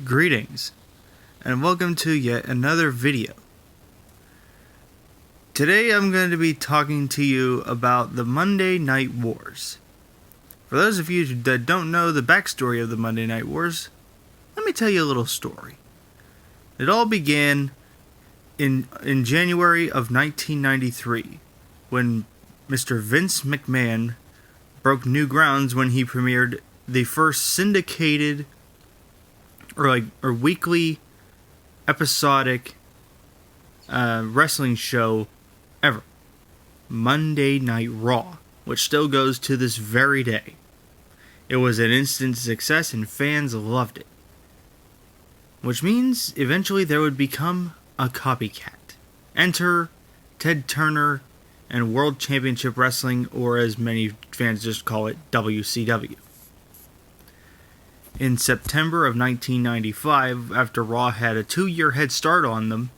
Greetings, and welcome to yet another video. Today I'm going to be talking to you about the Monday Night Wars. For those of you that don't know the backstory of the Monday Night Wars, let me tell you a little story. It all began in January of 1993, when Mr. Vince McMahon broke new grounds when he premiered the first syndicated or weekly episodic wrestling show ever, Monday Night Raw, which still goes to this very day. It was an instant success and fans loved it, which means eventually there would become a copycat. Enter Ted Turner and World Championship Wrestling, or as many fans just call it, WCW. In September of 1995, after Raw had a 2-year head start on them,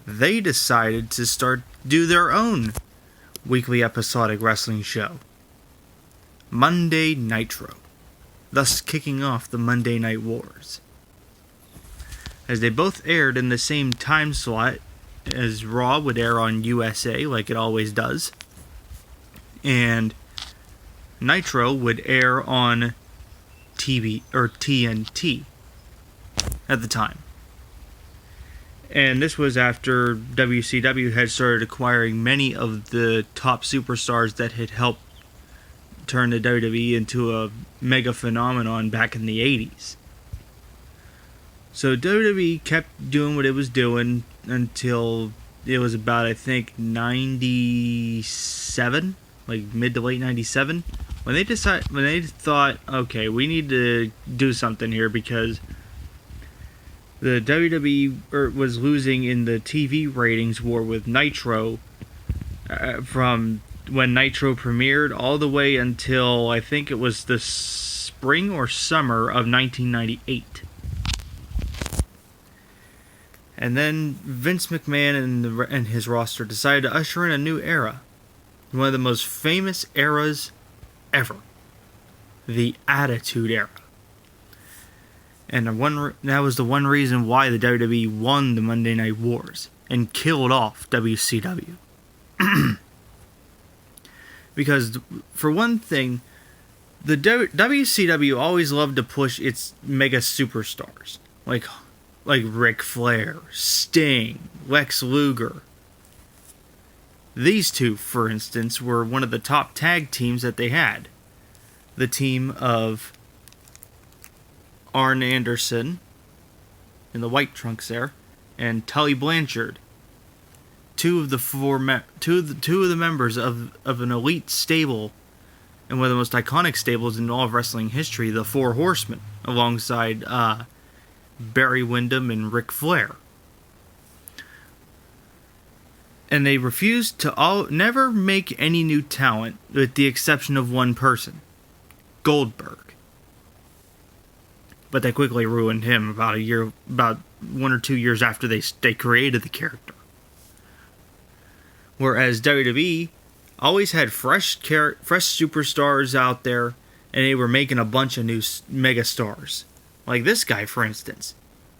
they decided to do their own weekly episodic wrestling show, Monday Nitro, thus kicking off the Monday Night Wars. As they both aired in the same time slot as Raw would air on USA, like it always does, and Nitro would air on TV or TNT at the time. And this was after WCW had started acquiring many of the top superstars that had helped turn the WWE into a mega phenomenon back in the 80s. So WWE kept doing what it was doing until it was about, I think, 97, like mid to late 97. When they thought, okay, we need to do something here because the WWE was losing in the TV ratings war with Nitro from when Nitro premiered all the way until I think it was the spring or summer of 1998. And then Vince McMahon and his roster decided to usher in a new era, one of the most famous eras ever, the Attitude Era. And that was the one reason why the WWE won the Monday Night Wars and killed off WCW. Because, for one thing, the WCW always loved to push its mega superstars, like Ric Flair, Sting, Lex Luger. These two, for instance, were one of the top tag teams that they had. The team of Arn Anderson, in the white trunks there, and Tully Blanchard. Two of the members of an elite stable, and one of the most iconic stables in all of wrestling history, the Four Horsemen, alongside Barry Windham and Ric Flair. And they refused to never make any new talent, with the exception of one person, Goldberg. But they quickly ruined him about 1 or 2 years after they created the character. Whereas WWE always had fresh superstars out there, and they were making a bunch of new mega stars. Like this guy, for instance,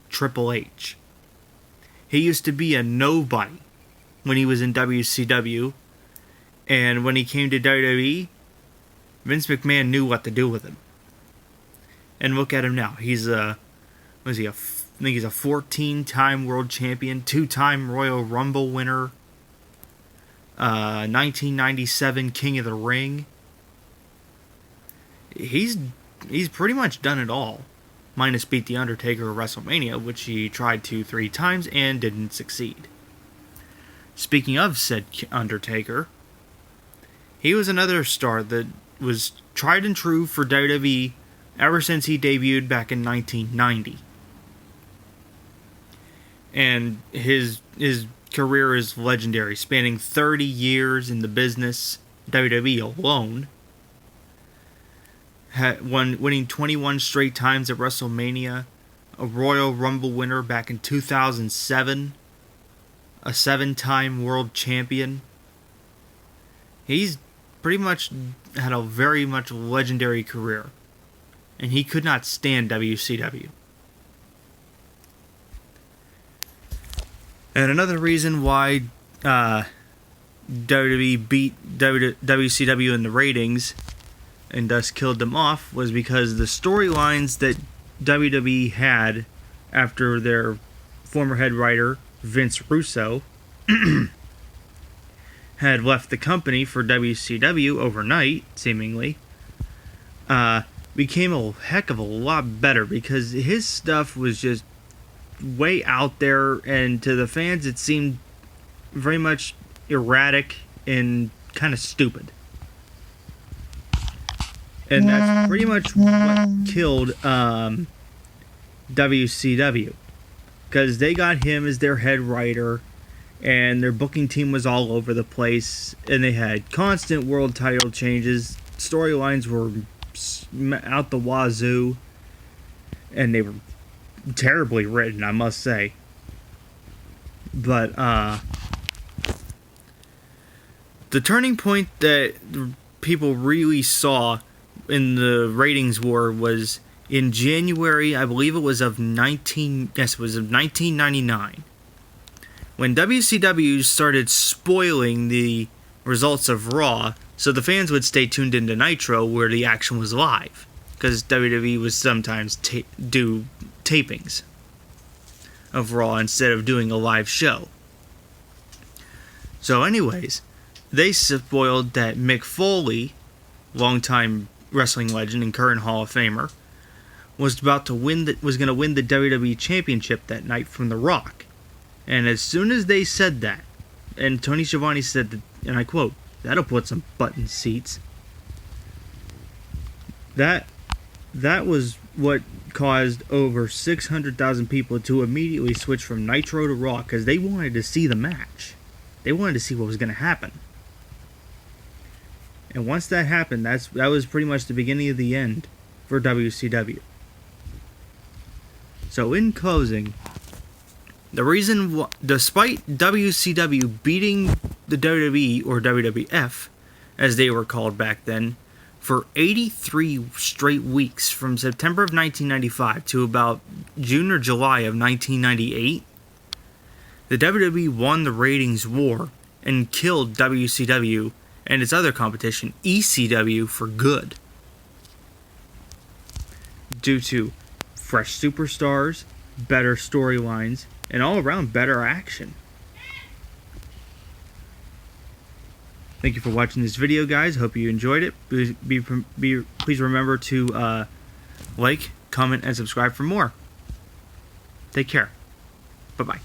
Triple H. He used to be a nobody when he was in WCW, and when he came to WWE, Vince McMahon knew what to do with him. And look at him now. He's I think he's a 14-time world champion, 2-time Royal Rumble winner, 1997 King of the Ring. He's pretty much done it all, minus beat The Undertaker at WrestleMania, which he tried 3 times and didn't succeed. Speaking of said Undertaker, he was another star that was tried and true for WWE ever since he debuted back in 1990. And his career is legendary, spanning 30 years in the business, WWE alone. Winning 21 straight times at WrestleMania, a Royal Rumble winner back in 2007, a 7-time world champion. He's pretty much had a very much legendary career, and he could not stand WCW. And another reason why WWE beat WCW in the ratings and thus killed them off was because the storylines that WWE had after their former head writer Vince Russo had left the company for WCW overnight, seemingly, became a heck of a lot better because his stuff was just way out there, and to the fans it seemed very much erratic and kind of stupid. And that's pretty much what killed WCW, because they got him as their head writer, and their booking team was all over the place, and they had constant world title changes. Storylines were out the wazoo, and they were terribly written, I must say. But the turning point that people really saw in the ratings war was in January, I believe it was of 1999, when WCW started spoiling the results of Raw, so the fans would stay tuned into Nitro where the action was live, because WWE would sometimes do tapings of Raw instead of doing a live show. So anyways, they spoiled that Mick Foley, longtime wrestling legend and current Hall of Famer, was going to win the WWE Championship that night from The Rock. And as soon as they said that, and Tony Schiavone said that, and I quote, "That'll put some butt in seats." That was what caused over 600,000 people to immediately switch from Nitro to Raw, because they wanted to see the match. They wanted to see what was going to happen. And once that happened, that was pretty much the beginning of the end for WCW. So in closing, the reason, despite WCW beating the WWE, or WWF, as they were called back then, for 83 straight weeks from September of 1995 to about June or July of 1998, the WWE won the ratings war and killed WCW and its other competition, ECW, for good, due to fresh superstars, better storylines, and all around better action. Thank you for watching this video, guys. Hope you enjoyed it. Please remember to like, comment, and subscribe for more. Take care. Bye-bye.